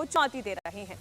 चुनौती दे रहे हैं।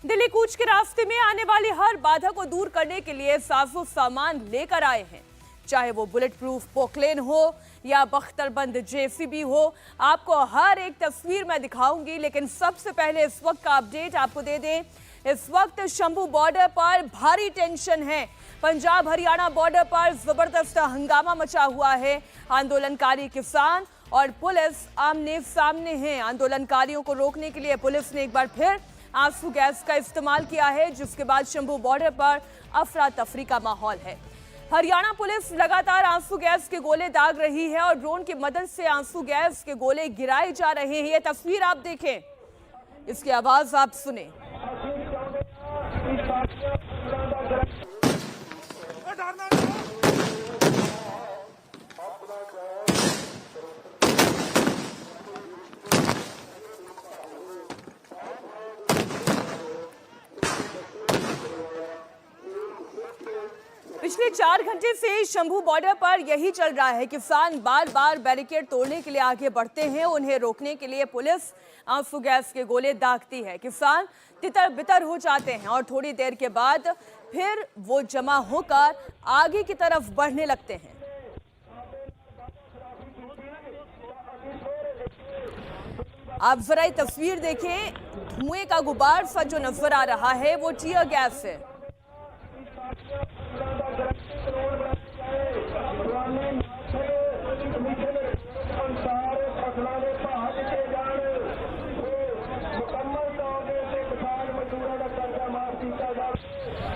दिल्ली कूच के रास्ते में आने वाली हर बाधा को दूर करने के लिए साजो सामान लेकर आए हैं, चाहे वो बुलेट प्रूफ पोकलेन हो या बख्तरबंद जेसीबी हो। आपको हर एक तस्वीर मैं दिखाऊंगी, लेकिन सबसे पहले इस वक्त का अपडेट आपको दे दें। इस वक्त शंभू बॉर्डर पर भारी टेंशन है। पंजाब हरियाणा बॉर्डर पर जबरदस्त हंगामा मचा हुआ है। आंदोलनकारी किसान और पुलिस आमने सामने हैं। आंदोलनकारियों को रोकने के लिए पुलिस ने एक बार फिर आंसू गैस का इस्तेमाल किया है, जिसके बाद शंभू बॉर्डर पर अफरा तफरी का माहौल है। हरियाणा पुलिस लगातार आंसू गैस के गोले दाग रही है और ड्रोन की मदद से आंसू गैस के गोले गिराए जा रहे हैं। ये तस्वीर आप देखें, इसकी आवाज आप सुने। पिछले 4 घंटे से शंभू बॉर्डर पर यही चल रहा है। किसान बार बार बैरिकेड तोड़ने के लिए आगे बढ़ते हैं। उन्हें रोकने के लिए पुलिस आंसू गैस के गोले दागती है। किसान तितर बितर हो जाते हैं और थोड़ी देर के बाद फिर वो जमा होकर आगे की तरफ बढ़ने लगते हैं। आप जरा ये तस्वीर देखें, धुएं का गुबार सा जो नजर आ रहा है वो टीयर गैस है।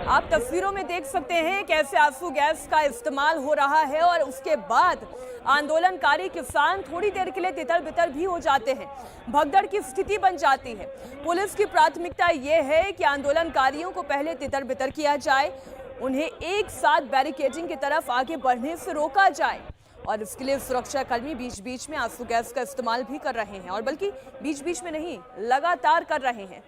आप तस्वीरों में देख सकते हैं कैसे आंसू गैस का इस्तेमाल हो रहा है और उसके बाद आंदोलनकारी किसान थोड़ी देर के लिए तितर बितर भी हो जाते हैं। भगदड़ की स्थिति बन जाती है। पुलिस की प्राथमिकता यह है कि आंदोलनकारियों को पहले तितर बितर किया जाए, उन्हें एक साथ बैरिकेडिंग की तरफ आगे बढ़ने से रोका जाए और इसके लिए सुरक्षा कर्मी बीच बीच में आंसू गैस का इस्तेमाल भी कर रहे हैं, और बल्कि बीच बीच में नहीं, लगातार कर रहे हैं।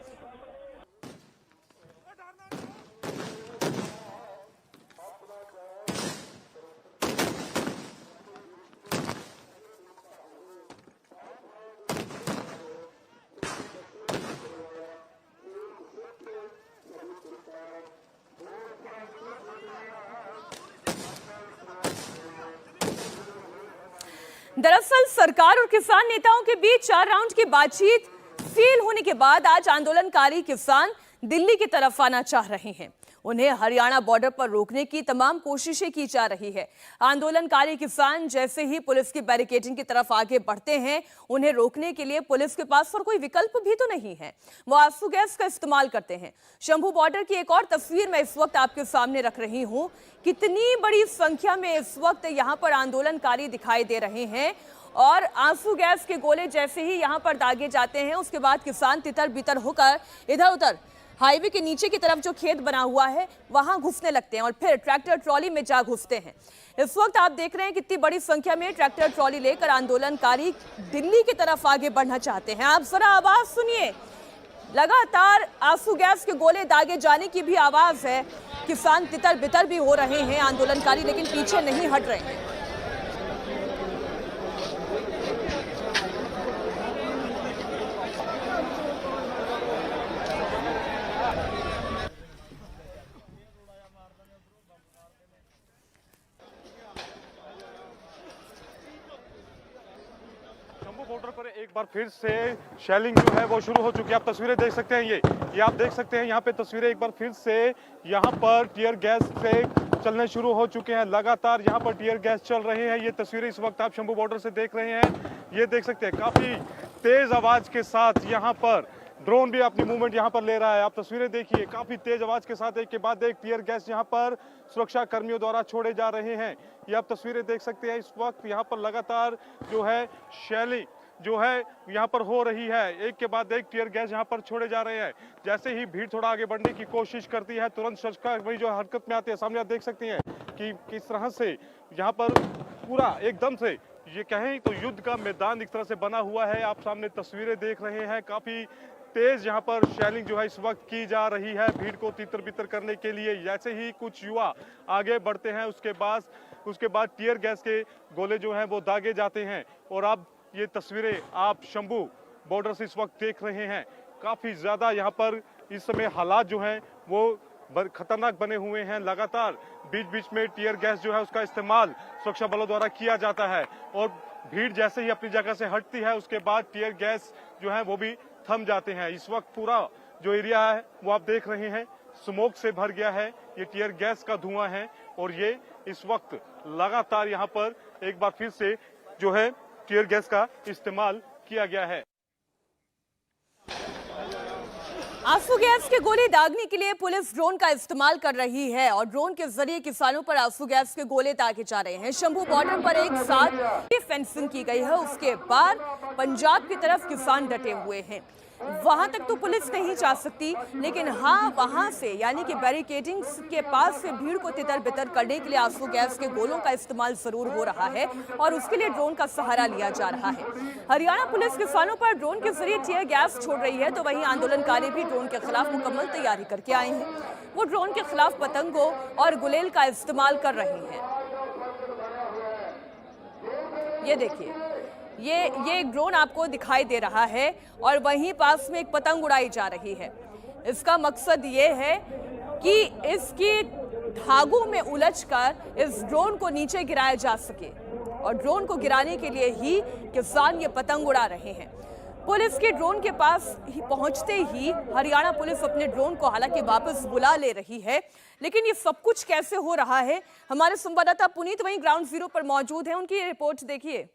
दरअसल सरकार और किसान नेताओं के बीच 4 राउंड की बातचीत फेल होने के बाद आज आंदोलनकारी किसान दिल्ली की तरफ आना चाह रहे हैं। उन्हें हरियाणा बॉर्डर पर रोकने की तमाम कोशिशें की जा रही है। आंदोलनकारी किसान जैसे ही पुलिस की बैरिकेडिंग की तरफ आगे बढ़ते हैं, उन्हें रोकने के लिए पुलिस के पास और कोई विकल्प भी तो नहीं है, वो आंसू गैस का इस्तेमाल करते हैं। शंभू बॉर्डर की एक और तस्वीर मैं इस वक्त आपके सामने रख रही हूं। कितनी बड़ी संख्या में इस वक्त यहां पर आंदोलनकारी दिखाई दे रहे हैं और आंसू गैस के गोले जैसे ही यहां पर दागे जाते हैं, उसके बाद किसान तितर बितर होकर इधर उधर हाईवे के नीचे की तरफ जो खेत बना हुआ है वहां घुसने लगते हैं और फिर ट्रैक्टर ट्रॉली में जा घुसते हैं। इस वक्त आप देख रहे हैं कितनी बड़ी संख्या में ट्रैक्टर ट्रॉली लेकर आंदोलनकारी दिल्ली की तरफ आगे बढ़ना चाहते हैं। आप जरा आवाज सुनिए, लगातार आंसू गैस के गोले दागे जाने की भी आवाज है। किसान तितर बितर भी हो रहे हैं आंदोलनकारी, लेकिन पीछे नहीं हट रहे हैं। बॉर्डर पर एक बार फिर से शेलिंग जो है वो शुरू हो चुकी है। आप तस्वीरें देख सकते हैं, ये आप देख सकते हैं यहाँ पे तस्वीरें। एक बार फिर से यहाँ पर टीयर गैस से चलने शुरू हो चुके हैं। लगातार यहाँ पर टीयर गैस चल रहे हैं। ये तस्वीरें इस वक्त आप शंभू बॉर्डर से देख रहे हैं। ये देख सकते हैं काफी तेज आवाज के साथ यहाँ पर ड्रोन भी अपनी मूवमेंट यहाँ पर ले रहा है। आप तस्वीरें देखिए, काफी तेज आवाज के साथ एक के बाद एक टीयर गैस यहाँ पर सुरक्षा कर्मियों द्वारा छोड़े जा रहे हैं। ये आप तस्वीरें देख सकते हैं। इस वक्त यहाँ पर लगातार जो है शेलिंग जो है यहाँ पर हो रही है। एक के बाद एक टीयर गैस यहाँ पर छोड़े जा रहे हैं। जैसे ही भीड़ थोड़ा आगे बढ़ने की कोशिश करती है, तुरंत सुरक्षा कर्मी जो हरकत में आते हैं। सामने आप देख सकते हैं कि किस तरह से यहाँ पर पूरा एकदम से ये कहें तो युद्ध का मैदान एक तरह से बना हुआ है। आप सामने तस्वीरें देख रहे हैं। काफी तेज यहाँ पर शेलिंग जो है इस वक्त की जा रही है भीड़ को तितर बितर करने के लिए। जैसे ही कुछ युवा आगे बढ़ते हैं, उसके बाद टीयर गैस के गोले जो हैं वो दागे जाते हैं। और अब ये तस्वीरें आप शंभू बॉर्डर से इस वक्त देख रहे हैं। काफी ज्यादा यहाँ पर इस समय हालात जो हैं वो खतरनाक बने हुए हैं। लगातार बीच बीच में टीयर गैस जो है उसका इस्तेमाल सुरक्षा बलों द्वारा किया जाता है और भीड़ जैसे ही अपनी जगह से हटती है उसके बाद टीयर गैस जो है वो भी थम जाते हैं। इस वक्त पूरा जो एरिया है वो आप देख रहे हैं स्मोक से भर गया है, ये टीयर गैस का धुआं है और ये इस वक्त लगातार यहाँ पर एक बार फिर से जो है टीयर गैस का इस्तेमाल किया गया है। आंसू गैस के गोले दागने के लिए पुलिस ड्रोन का इस्तेमाल कर रही है और ड्रोन के जरिए किसानों पर आंसू गैस के गोले दागे जा रहे हैं। शंभू बॉर्डर पर एक साथ फेंसिंग की गई है, उसके बाद पंजाब की तरफ किसान डटे हुए हैं। वहां तक तो पुलिस नहीं जा सकती, लेकिन हाँ वहां से यानी कि बैरिकेडिंग के पास से भीड़ को तितर बितर करने के लिए आंसू गैस के गोलों का इस्तेमाल जरूर हो रहा है और उसके लिए ड्रोन का सहारा लिया जा रहा है। हरियाणा पुलिस किसानों पर ड्रोन के जरिए टीयर गैस छोड़ रही है, तो वहीं आंदोलनकारी भी ड्रोन के खिलाफ मुकम्मल तैयारी करके आए हैं। वो ड्रोन के खिलाफ पतंगों और गुलेल का इस्तेमाल कर रहे हैं। ये देखिए, ये एक ड्रोन आपको दिखाई दे रहा है और वहीं पास में एक पतंग उड़ाई जा रही है। इसका मकसद ये है कि इसकी धागों में उलझकर इस ड्रोन को नीचे गिराया जा सके और ड्रोन को गिराने के लिए ही किसान ये पतंग उड़ा रहे हैं। पुलिस के ड्रोन के पास ही पहुंचते ही हरियाणा पुलिस अपने ड्रोन को हालांकि वापस बुला ले रही है, लेकिन ये सब कुछ कैसे हो रहा है, हमारे संवाददाता पुनीत वहीं ग्राउंड जीरो पर मौजूद है, उनकी रिपोर्ट देखिए।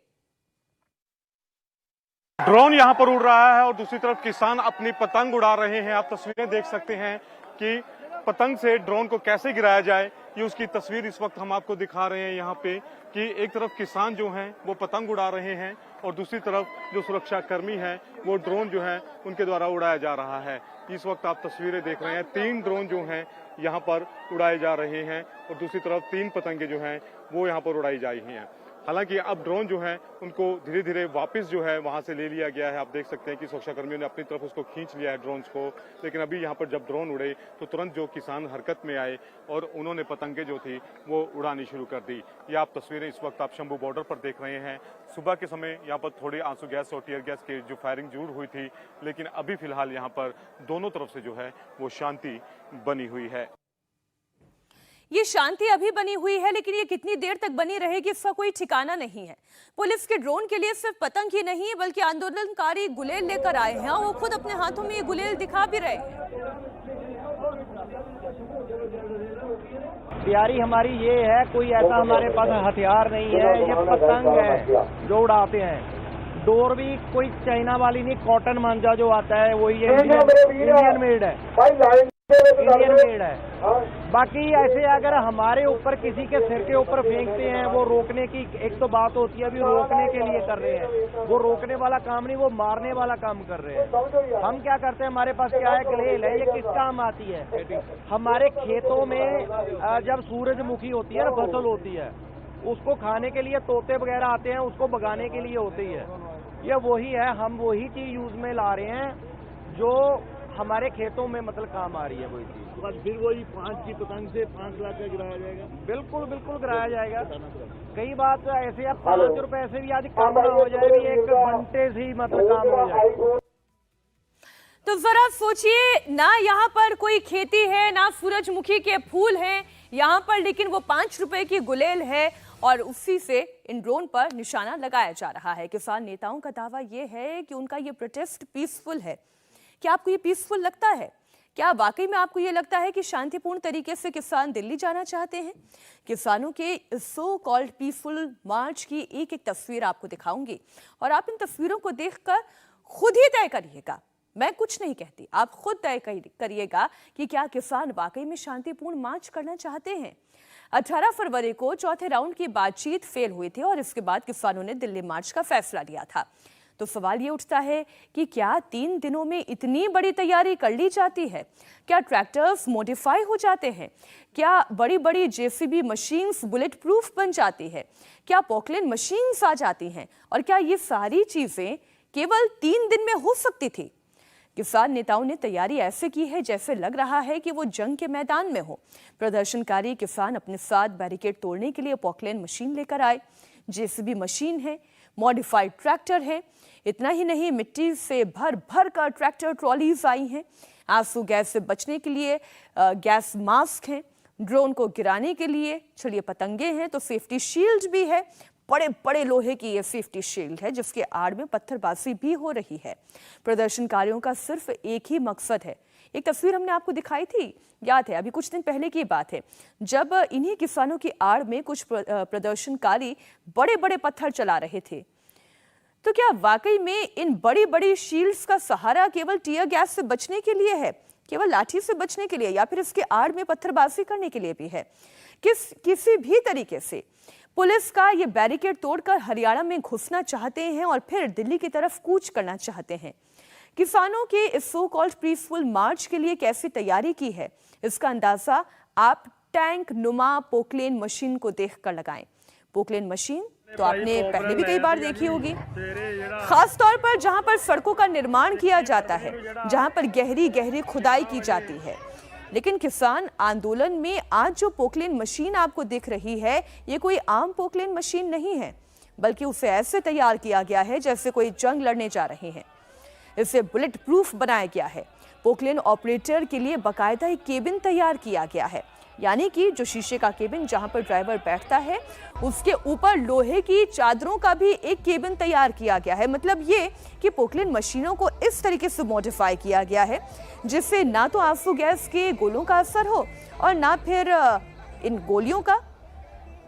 ड्रोन यहाँ पर उड़ रहा है और दूसरी तरफ किसान अपनी पतंग उड़ा रहे हैं। आप तस्वीरें देख सकते हैं कि पतंग से ड्रोन को कैसे गिराया जाए, ये उसकी तस्वीर इस वक्त हम आपको दिखा रहे हैं यहाँ पे कि एक तरफ किसान जो हैं वो पतंग उड़ा रहे हैं और दूसरी तरफ जो सुरक्षा कर्मी हैं वो ड्रोन जो है उनके द्वारा उड़ाया जा रहा है। इस वक्त आप तस्वीरें देख रहे हैं, 3 ड्रोन जो हैं यहाँ पर उड़ाए जा रहे हैं और दूसरी तरफ 3 पतंगे जो हैं वो यहाँ पर उड़ाई जा रही हैं। हालांकि अब ड्रोन जो है उनको धीरे धीरे वापस जो है वहां से ले लिया गया है। आप देख सकते हैं कि सुरक्षा कर्मियों ने अपनी तरफ उसको खींच लिया है ड्रोन्स को, लेकिन अभी यहाँ पर जब ड्रोन उड़े तो तुरंत जो किसान हरकत में आए और उन्होंने पतंगे जो थी वो उड़ानी शुरू कर दी। ये आप तस्वीरें इस वक्त आप शंभू बॉर्डर पर देख रहे हैं। सुबह के समय यहाँ पर थोड़ी आंसू गैस और टीयर गैस की जो फायरिंग जरूर हुई थी, लेकिन अभी फिलहाल यहाँ पर दोनों तरफ से जो है वो शांति बनी हुई है। ये शांति अभी बनी हुई है, लेकिन ये कितनी देर तक बनी रहेगी इसका कोई ठिकाना नहीं है। पुलिस के ड्रोन के लिए सिर्फ पतंग ही नहीं बल्कि आंदोलनकारी गुलेल लेकर आए हैं और वो खुद अपने हाथों में ये गुलेल दिखा भी रहे हैं। तैयारी हमारी ये है, कोई ऐसा हमारे पास हथियार नहीं है, ये पतंग है जो उड़ाते हैं। डोर भी कोई चाइना वाली नहीं, कॉटन मांझा जो आता है वही इंडियन मेड है, इंडियन मेड है। बाकी ऐसे अगर हमारे ऊपर किसी के सिर के ऊपर फेंकते हैं, वो रोकने की एक तो बात होती है, अभी रोकने के लिए कर रहे हैं, वो रोकने वाला काम नहीं, वो मारने वाला काम कर रहे हैं। हम क्या करते हैं, हमारे पास क्या है, गुलेल है, ये किस काम आती है, हमारे खेतों में जब सूरजमुखी होती है ना, फसल होती है, उसको खाने के लिए तोते वगैरह आते हैं, उसको भगाने के लिए होती है। ये वही है, हम वही चीज यूज में ला रहे हैं जो हमारे खेतों में मतलब काम आ रही है वही चीज। बस फिर वही 5 की पतंग से 5 लाख का गिराया जाएगा। बिल्कुल बिल्कुल गिराया जाएगा। कई बात ऐसे अब 5 रुपए से भी आज काम ना हो जाए, भी एक घंटे से ही मतलब काम हो जाए। तो जरा सोचिए ना, यहाँ पर कोई खेती है ना सूरजमुखी के फूल हैं यहाँ पर, लेकिन वो 5 रुपए की गुलेल है और उसी से इन ड्रोन पर निशाना लगाया जा रहा है। किसान नेताओं का दावा यह है कि उनका ये प्रोटेस्ट पीसफुल है। क्या आपको ये पीसफुल लगता है? क्या वाकई में आपको ये लगता है कि शांतिपूर्ण तरीके से किसान दिल्ली जाना चाहते हैं? किसानों के सो कॉल्ड पीसफुल मार्च की एक एक तस्वीर आपको दिखाऊंगी और आप इन तस्वीरों को देखकर खुद ही तय करिएगा, मैं कुछ नहीं कहती, आप खुद तय करिएगा कि क्या किसान वाकई में शांतिपूर्ण मार्च करना चाहते हैं। 18 फरवरी को चौथे राउंड की बातचीत फेल हुई थी और इसके बाद किसानों ने दिल्ली मार्च का फैसला लिया था। तो सवाल ये उठता है कि क्या 3 दिनों में इतनी बड़ी तैयारी कर ली जाती है? क्या ट्रैक्टर्स मॉडिफाई हो जाते हैं? क्या बड़ी बड़ी जेसीबी मशीन्स बुलेट प्रूफ बन जाती है? क्या पॉकलेन मशीन्स आ जाती हैं? और क्या ये सारी चीजें केवल 3 दिन में हो सकती थी? किसान नेताओं ने तैयारी ऐसे की है जैसे लग रहा है कि वो जंग के मैदान में हो। प्रदर्शनकारी किसान अपने साथ बैरिकेड तोड़ने के लिए पॉकलेन मशीन लेकर आए, जेसीबी मशीन है, मॉडिफाइड ट्रैक्टर है। इतना ही नहीं, मिट्टी से भर भर कर ट्रैक्टर ट्रॉलीज आई हैं। आंसू गैस से बचने के लिए गैस मास्क हैं, ड्रोन को गिराने के लिए छड़िए पतंगे हैं, तो सेफ्टी शील्ड भी है। बड़े बड़े लोहे की ये सेफ्टी शील्ड है जिसके आड़ में पत्थरबाजी भी हो रही है। प्रदर्शनकारियों का सिर्फ एक ही मकसद है। एक तस्वीर हमने आपको दिखाई थी, याद है, अभी कुछ दिन पहले की बात है, जब इन्हीं किसानों की आड़ में कुछ प्रदर्शनकारी बड़े बड़े पत्थर चला रहे थे। तो क्या वाकई में इन बड़ी बड़ी शील्ड्स का सहारा केवल टीयर गैस से बचने के लिए है, केवल लाठी से बचने के लिए, या फिर इसके आड़ में पत्थरबाजी करने के लिए भी है? किसी भी तरीके से पुलिस का ये बैरिकेड तोड़कर हरियाणा में घुसना चाहते हैं और फिर दिल्ली की तरफ कूच करना चाहते हैं। किसानों के इस सो कॉल्ड पीसफुल मार्च के लिए कैसी तैयारी की है, इसका अंदाजा आप टैंक नुमा पोकलेन मशीन को देखकर लगाएं। पोकलेन मशीन तो आपने पहले भी कई बार देखी होगी, खास तौर पर जहां पर सड़कों का निर्माण किया जाता है, जहां पर गहरी गहरी खुदाई की जाती है। लेकिन किसान आंदोलन में आज जो पोकलेन मशीन आपको दिख रही है, ये कोई आम पोकलेन मशीन नहीं है, बल्कि उसे ऐसे तैयार किया गया है जैसे कोई जंग लड़ने जा रहे हैं। इसे बुलेट प्रूफ बनाया गया है। पोकलेन ऑपरेटर के लिए बाकायदा एक केबिन तैयार किया गया है, यानी कि जो शीशे का केबिन जहां पर ड्राइवर बैठता है, उसके ऊपर लोहे की चादरों का भी एक केबिन तैयार किया गया है। मतलब ये कि पोकलेन मशीनों को इस तरीके से मॉडिफाई किया गया है जिससे ना तो आंसू गैस के गोलों का असर हो और ना फिर इन गोलियों का।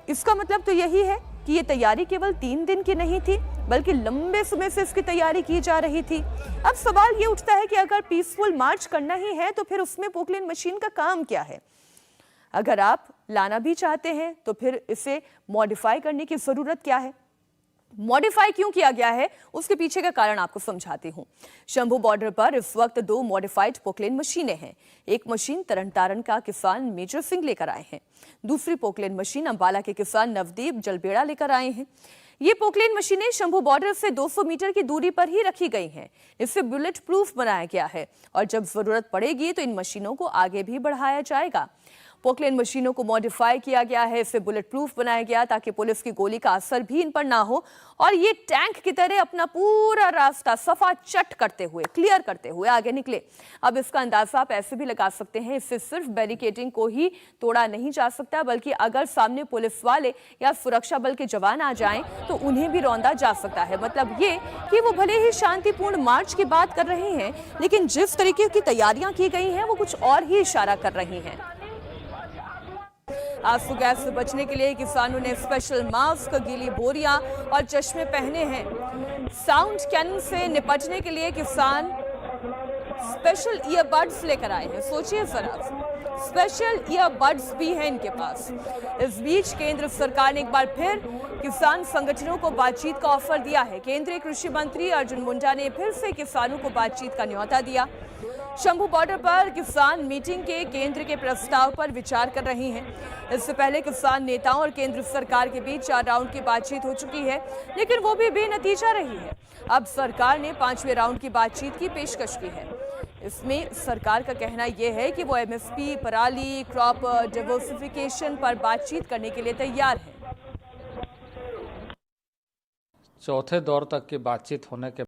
इसका मतलब तो यही है कि ये तैयारी केवल 3 दिन की नहीं थी, बल्कि लंबे समय से इसकी तैयारी की जा रही थी। अब सवाल ये उठता है कि अगर पीसफुल मार्च करना ही है तो फिर उसमें पोकलेन मशीन का काम क्या है? अगर आप लाना भी चाहते हैं तो फिर इसे मॉडिफाई करने की जरूरत क्या है? मॉडिफाई क्यों किया गया है, उसके पीछे का कारण आपको समझाती हूं। शंभू बॉर्डर पर इस वक्त 2 मॉडिफाइड पोकलेन मशीनें हैं। एक मशीन तरनतारन का किसान मेजर सिंह लेकर आए हैं, दूसरी पोकलेन मशीन अंबाला के किसान नवदीप जलबेड़ा लेकर आए हैं। ये पोकलेन मशीनें शंभू बॉर्डर से 200 मीटर की दूरी पर ही रखी गई हैं। इसे बुलेट प्रूफ बनाया गया है और जब जरूरत पड़ेगी तो इन मशीनों को आगे भी बढ़ाया जाएगा। पोकलेन मशीनों को मॉडिफाई किया गया है, इसे बुलेट प्रूफ बनाया गया ताकि पुलिस की गोली का असर भी इन पर ना हो और ये टैंक की तरह अपना पूरा रास्ता सफा चट करते हुए, क्लियर करते हुए आगे निकले। अब इसका अंदाजा आप ऐसे भी लगा सकते हैं, इससे सिर्फ बैरिकेडिंग को ही तोड़ा नहीं जा सकता, बल्कि अगर सामने पुलिस वाले या सुरक्षा बल के जवान आ जाएं तो उन्हें भी रौंदा जा सकता है। मतलब ये कि वो भले ही शांतिपूर्ण मार्च की बात कर रहे हैं, लेकिन जिस तरीके की तैयारियां की गई हैं वो कुछ और ही इशारा कर रही हैं। आंसू गैस से बचने के लिए किसानों ने स्पेशल मास्क, गीली बोरियां और चश्मे पहने हैं। साउंड कैनन से निपटने के लिए किसान स्पेशल ईयरबड्स लेकर आए हैं। सोचिए जरा, स्पेशल ईयरबड्स भी हैं इनके पास। इस बीच केंद्र सरकार ने एक बार फिर किसान संगठनों को बातचीत का ऑफर दिया है। केंद्रीय कृषि मंत्री अर्जुन मुंडा ने फिर से किसानों को बातचीत का न्योता दिया। शंभू बॉर्डर पर किसान मीटिंग के केंद्र के प्रस्ताव पर विचार कर रही हैं। इससे पहले किसान नेताओं और केंद्र सरकार के बीच 4 राउंड की बातचीत हो चुकी है, लेकिन वो भी बेनतीजा रही है। अब सरकार ने 5वें राउंड की बातचीत की पेशकश की है। इसमें सरकार का कहना यह है कि वो एमएसपी, पराली, क्रॉप डाइवर्सिफिकेशन पर बातचीत करने के लिए तैयार है। चौथे दौर तक की बातचीत होने के